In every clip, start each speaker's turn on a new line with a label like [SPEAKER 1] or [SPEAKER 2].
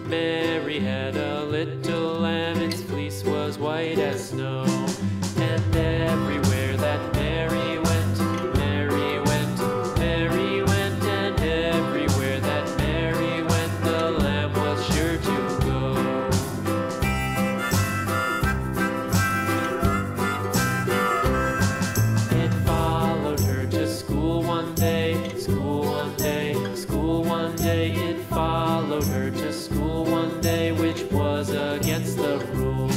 [SPEAKER 1] Mary had a little lamb, its fleece was white as snow. And everywhere that Mary went, Mary went, Mary went, and everywhere that Mary went, the lamb was sure to go. It followed her to school one day, school one day, school one day. It followed her to school one day, which was against the rules.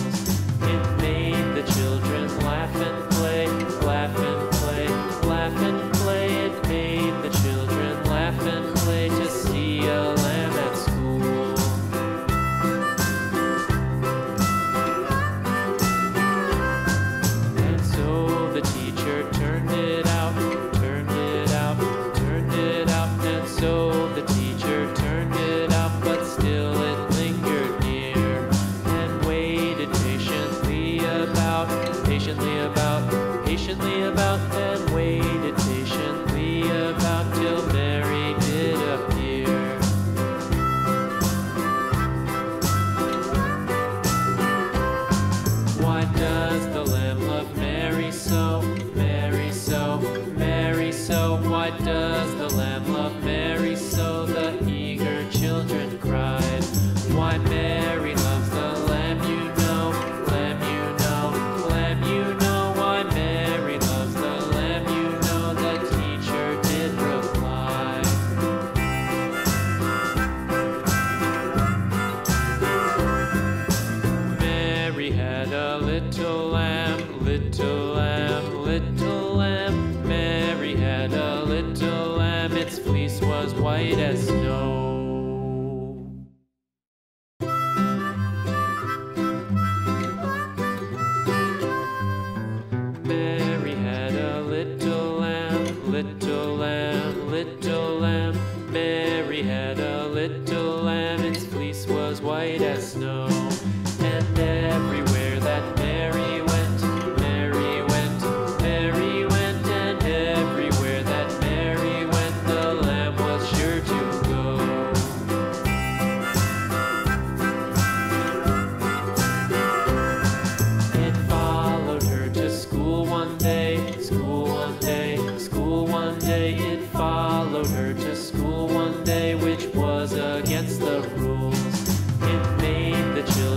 [SPEAKER 1] It made the children laugh and play, laugh and play, laugh and play. It made the children laugh and play to see a lamb at school. And so the teacher turned it out, turned it out, turned it out. And so the teacher turned it out, but still it lingered near and waited patiently about, patiently about, patiently about, and waited patiently about till Mary did appear. Why does the lamb love Mary so, Mary so, Mary so? Why does the lamb love Mary so? The eager children cried. Why Mary loves the lamb, you know, lamb, you know, lamb, you know. Why Mary loves the lamb, you know, the teacher did reply. Mary had a little lamb, little lamb, little lamb. Mary had a little lamb, its fleece was white as snow. Mary had a little lamb, little lamb, little lamb. Mary had a little lamb, its fleece was white as snow. And everywhere that Mary went, Mary went, Mary went, and everywhere that Mary went, the lamb was sure to go. It followed her to school one day, school one day, school one day. It followed her to school one day, which was against the rules. It made the children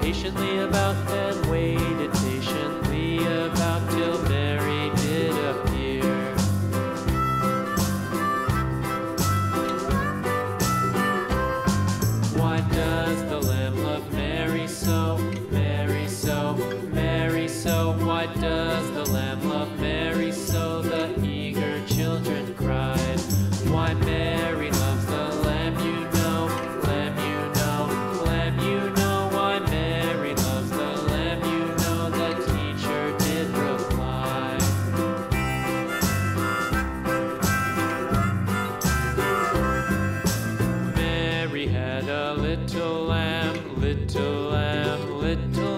[SPEAKER 1] patiently about and waited patiently about till Mary did appear. Why does the lamb love Mary so, Mary so, Mary so? Why does the lamb love Mary so? The eager children cried. Why Mary loves the lamb, you know, lamb, you know, lamb, you know. Why Mary loves the lamb, you know, the teacher did reply. Mary had a little lamb, little lamb, little